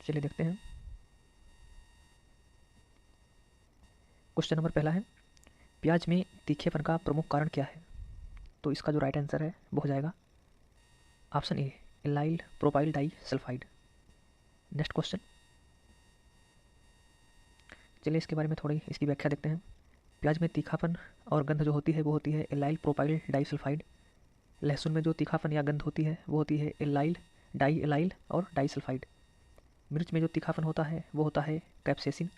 चलिए देखते हैं। क्वेश्चन नंबर पहला है, प्याज में तीखेपन का प्रमुख कारण क्या है? तो इसका जो राइट आंसर है वो हो जाएगा option A, allyl propyl disulphide. Next question, चलिए इसके बारे में थोड़ी इसकी व्याख्या देखते हैं। प्याज में तीखापन और गंध जो होती है वो होती है एल्लाइल प्रोपाइल डाई सल्फाइड। लहसुन में जो तीखापन या गंध होती है वो होती है एल्लाइल डाई एलाइल और डाई सल्फाइड। मिर्च में जो तीखापन होता है वो होता है कैप्सेसिन।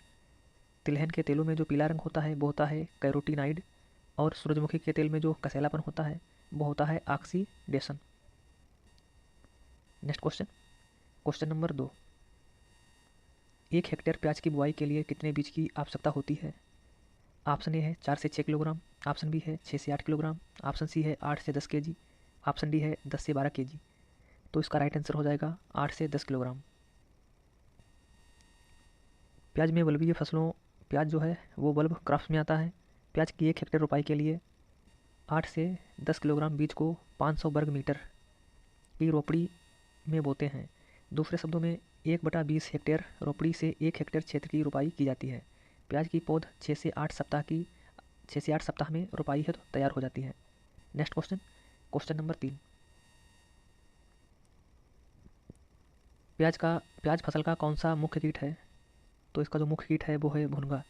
तिलहन के तेलों में जो पीला रंग होता है वो होता है कैरोटीनाइड। और सूरजमुखी के तेल में जो कसैलापन होता है वो होता है oxidation. Next question, question number 2, 1 hectare प्याज की बुआई के लिए कितने बीज की आवश्यकता होती है? ऑप्शन ए है 4 से 6 किलोग्राम, ऑप्शन बी है 6 से 8 किलोग्राम, ऑप्शन सी है 8 से 10 केजी, ऑप्शन डी है 10 से 12 केजी। तो इसका राइट आंसर हो जाएगा 8 से 10 किलोग्राम। प्याज में बल्बीय फसलों, प्याज जो है वो बल्ब क्रॉप्स में आता है। प्याज की 1 हेक्टेयर रोपाई के लिए 8 से 10 किलोग्राम बीज को 500 वर्ग मीटर की रोपड़ी में बोते हैं। दूसरे शब्दों में 1/20 हेक्टेयर रोपड़ी से 1 हेक्टेयर क्षेत्र की रोपाई की जाती है। प्याज की पौध 6 से 8 सप्ताह में रोपाई है तो तैयार हो जाती है। नेक्स्ट क्वेश्चन, क्वेश्चन नंबर 3, प्याज फसल का कौन सा मुख्य कीट है? तो इसका जो मुख्य कीट है वो है भुनगा,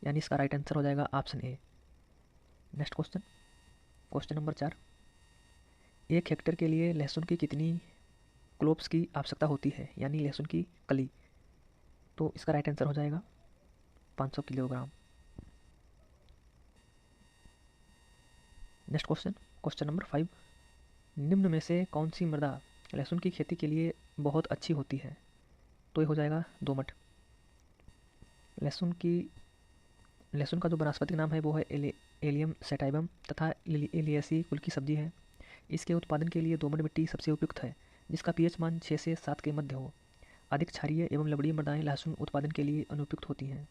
यानी इसका राइट आंसर हो जाएगा ऑप्शन ए। Next question, question number 4, 1 hectare के लिए लहसुन की कितनी क्लोव्स की आवश्यकता होती है, यानी लहसुन की कली? तो इसका राइट आंसर हो जाएगा 500 kilogram. Next question, question number 5, निम्न में से कौन सी मृदा लहसुन की खेती के लिए बहुत अच्छी होती है? तो ये हो जाएगा दोमट। लहसुन का जो वनस्पतिक नाम है वो है एलियम सैटाइवम तथा एलियेसी कुल की सब्जी है। इसके उत्पादन के लिए दोमट मिट्टी सबसे उपयुक्त है, जिसका पीएच मान 6 से 7 के मध्य हो। अधिक क्षारीय एवं लवणीय मृदाएं लहसुन उत्पादन के लिए अनुपयुक्त होती हैं।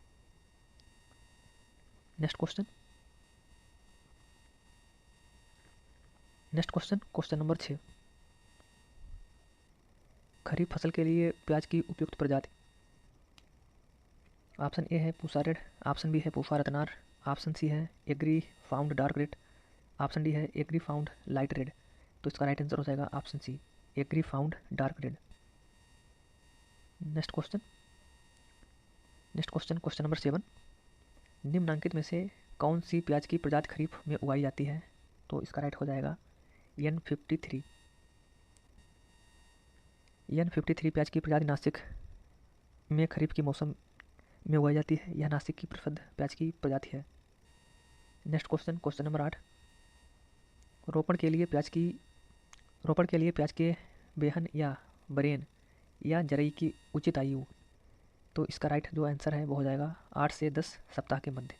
नेक्स्ट क्वेश्चन, क्वेश्चन नंबर 6, खरीफ फसल के लिए प्याज की उपयुक्त प्रजाति? ऑप्शन ए है पूसा रेड, ऑप्शन बी है पूसा रत्नार, ऑप्शन सी है Agrifound dark red, option D है एग्री फाउंड लाइट रेड। तो इसका राइट आंसर हो जाएगा option C, Agrifound dark red. Next question, question number 7, निम्नलिखित में से कौन सी प्याज की प्रजाति खरीफ में उगाई जाती है? तो इसका राइट हो जाएगा N53। N53 प्याज की प्रजाति नासिक में खरीफ के मौसम में उगाई जाती है। यह नासिक की प्रसिद्ध प्याज की प्रजाति है। नेक्स्ट क्वेश्चन, क्वेश्चन नंबर 8, रोपण के लिए प्याज के बेहन या बरेन या जरई की उचित आयु? तो इसका राइट जो आंसर है वो हो जाएगा 8 से 10 सप्ताह के मध्य।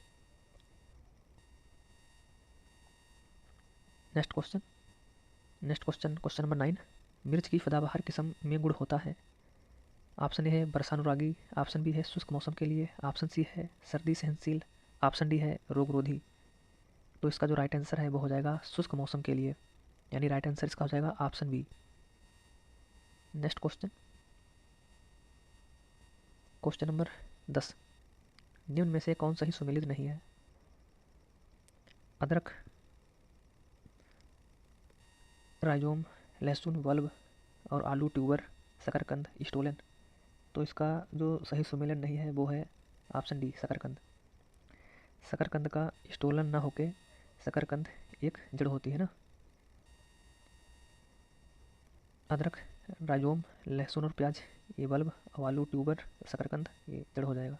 नेक्स्ट क्वेश्चन, क्वेश्चन नंबर 9, मिर्च की सदाबहार किस्म में गुण होता है। ऑप्शन ए है वर्षानुरागी, ऑप्शन बी है शुष्क मौसम के लिए, ऑप्शन सी है सर्दी सहनशील, ऑप्शन डी है रोगरोधी। तो इसका जो राइट आंसर है वो हो जाएगा शुष्क मौसम के लिए, यानी राइट आंसर इसका हो जाएगा option B. Next question, question number 10, निम्न में से कौन सही सुमेलित नहीं है? अदरक, राइजोम, लहसुन बल्ब और आलू ट्यूबर, शकरकंद, स्टोलन। तो इसका जो सही सुमेलन नहीं है वो है ऑप्शन डी, शकरकंद। शकरकंद का स्टोलन ना होके शकरकंद एक जड़ होती है ना। अदरक, राइजोम, लहसुन और प्याज ये बल्ब और आलू ट्यूबर, शकरकंद ये जड़ हो जाएगा।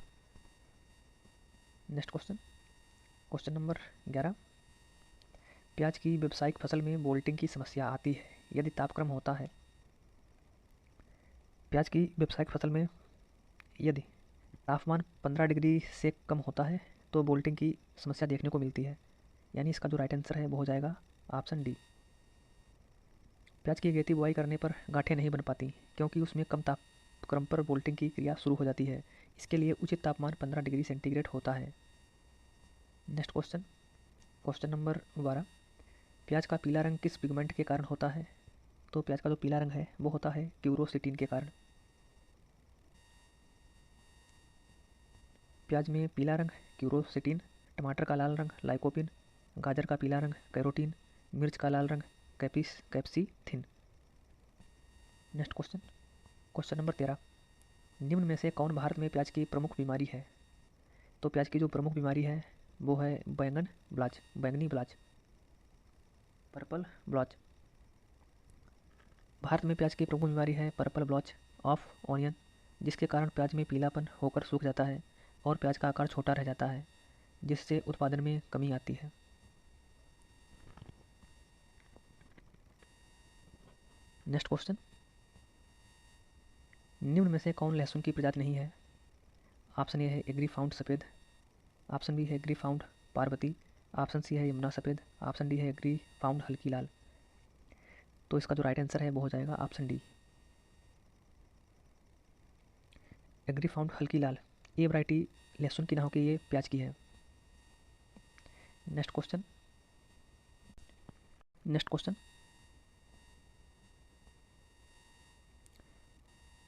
नेक्स्ट क्वेश्चन, क्वेश्चन नंबर 11, प्याज की व्यावसायिक फसल में बोल्टिंग की समस्या आती है यदि तापक्रम होता है। प्याज की व्यावसायिक फसल में यदि तापमान 15 डिग्री से कम होता है तो बोल्टिंग की समस्या देखने को मिलती है, यानी इसका जो राइट आंसर है वो हो जाएगा ऑप्शन डी। प्याज की अगेती बुआई करने पर गांठें नहीं बन पाती क्योंकि उसमें कम तापक्रम पर बोल्टिंग की क्रिया शुरू हो जाती है। इसके लिए उचित तापमान 15 डिग्री सेंटीग्रेड होता है। नेक्स्ट क्वेश्चन, क्वेश्चन नंबर 12, प्याज का पीला रंग किस पिगमेंट के कारण होता है? तो प्याज का जो पीला रंग है वो होता है क्यूरोसिटीन के कारण। प्याज में पीला रंग क्यूरोसिटीन, टमाटर का लाल रंग लाइकोपिन, गाजर का पीला रंग कैरोटीन, मिर्च का लाल रंग कैप्सिथिन। नेक्स्ट क्वेश्चन, क्वेश्चन नंबर 13, निम्न में से कौन भारत में प्याज की प्रमुख बीमारी है? तो प्याज की जो प्रमुख बीमारी है वो है बैंगनी ब्लाच, पर्पल ब्लॉच। भारत में प्याज की प्रमुख बीमारी है पर्पल ब्लॉच ऑफ ऑनियन, जिसके कारण प्याज में पीलापन होकर सूख जाता है और प्याज का आकार छोटा रह जाता है, जिससे उत्पादन में कमी आती है। नेक्स्ट क्वेश्चन, निम्न में से कौन लहसुन की प्रजाति नहीं है? ऑप्शन ए है एग्री फाउंड सफ़ेद, ऑप्शन बी है Agrifound Parvati, option C है यमुना सफ़ेद, ऑप्शन डी है एग्री फाउंड हल्की लाल। तो इसका जो राइट आंसर है वो हो जाएगा ऑप्शन डी, एग्री फाउंड हल्की लाल। ये वैरायटी लहसुन की ना होकर ये प्याज की है। Next question,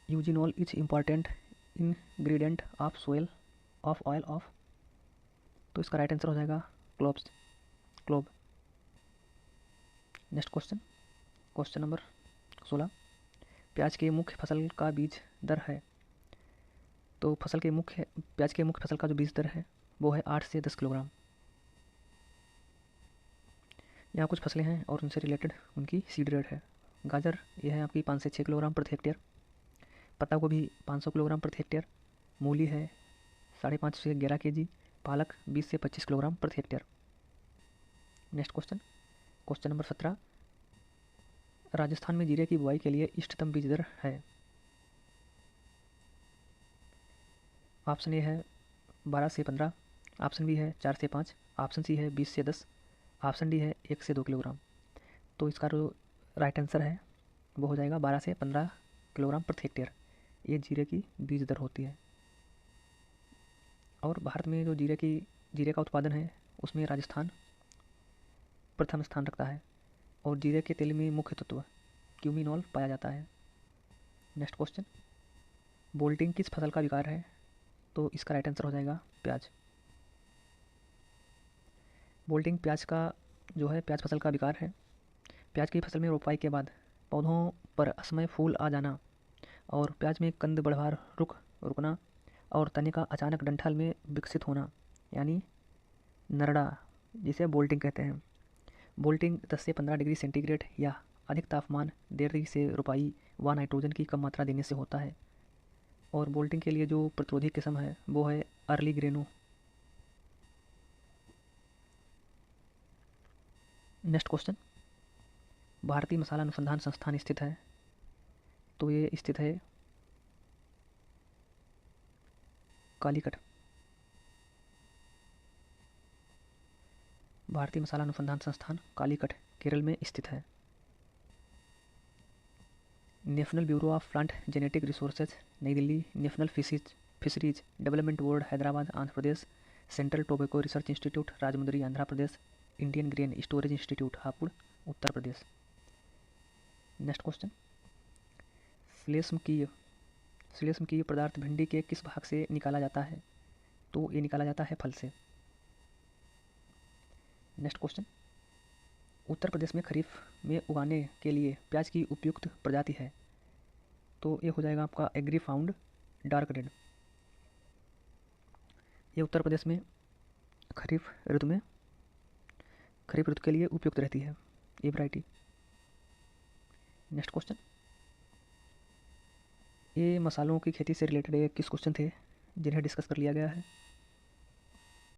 eugenol is important ingredient of oil of. तो इसका राइट आंसर हो जाएगा clove. Next question, question number 16, प्याज के मुख्य फसल का बीज दर है? तो प्याज के मुख्य फसल का जो बीज दर है वो है 8 से 10 किलोग्राम। यहाँ कुछ फसलें हैं और उनसे रिलेटेड उनकी सीड रेट है। गाजर यह है आपकी 5 से 6 किलोग्राम प्रति हेक्टेयर, पत्ता गोभी 500 किलोग्राम प्रति हेक्टेयर, मूली है 5.5 से 11 केजी, पालक 20 से 25 किलोग्राम प्रति hectare. Next question, question number 17, Rajasthan में जीरे की बुआई के लिए इष्टतम बीज दर है? ऑप्शन ए है 12 से 15, ऑप्शन बी है 4 से 5, ऑप्शन सी है 20 से 10, ऑप्शन डी है 1 से 2 किलोग्राम। तो इसका जो राइट आंसर है वो हो जाएगा 12 से 15 किलोग्राम प्रति हेक्टेयर। ये जीरे की बीज दर होती है। और भारत में जो जीरे का उत्पादन है उसमें राजस्थान प्रथम स्थान रखता है और जीरे के तेल में मुख्य तत्व क्यूमिनॉल पाया जाता है। नेक्स्ट क्वेश्चन, बोल्टिंग किस फसल का विकार है? तो इसका राइट आंसर हो जाएगा प्याज। बोल्टिंग प्याज फसल का विकार है। प्याज की फसल में रोपाई के बाद पौधों पर असमय फूल आ जाना और प्याज में कंद बढ़वार रुकना और तने का अचानक डंठल में विकसित होना, यानी नरड़ा, जिसे बोल्टिंग कहते हैं। बोल्टिंग 10 से 15 डिग्री सेंटीग्रेड या अधिक तापमान, देरी से रोपाई व नाइट्रोजन की कम मात्रा देने से होता है। और बोल्टिंग के लिए जो प्रतिरोधी किस्म है वो है अर्ली ग्रेनो। नेक्स्ट क्वेश्चन, भारतीय मसाला अनुसंधान संस्थान स्थित है? तो ये स्थित है कालीकट। भारतीय मसाला अनुसंधान संस्थान कालीकट केरल में स्थित है। National bureau of plant genetic resources New Delhi, national fisheries development board Hyderabad Andhra Pradesh, central tobacco research institute Rajahmundry Andhra Pradesh, Indian grain storage institute Hapur Uttar Pradesh. Next question, श्लेष्मकीय पदार्थ भिंडी के किस भाग से निकाला जाता है? तो ये निकाला जाता है फल से। नेक्स्ट क्वेश्चन, उत्तर प्रदेश में खरीफ में उगाने के लिए प्याज की उपयुक्त प्रजाति है? तो ये हो जाएगा आपका एग्री फाउंड डार्क रेड। ये उत्तर प्रदेश में खरीफ ऋतु के लिए उपयुक्त रहती है ये वैरायटी। नेक्स्ट क्वेश्चन, ये मसालों की खेती से रिलेटेड किस क्वेश्चन थे जिन्हें डिस्कस कर लिया गया है।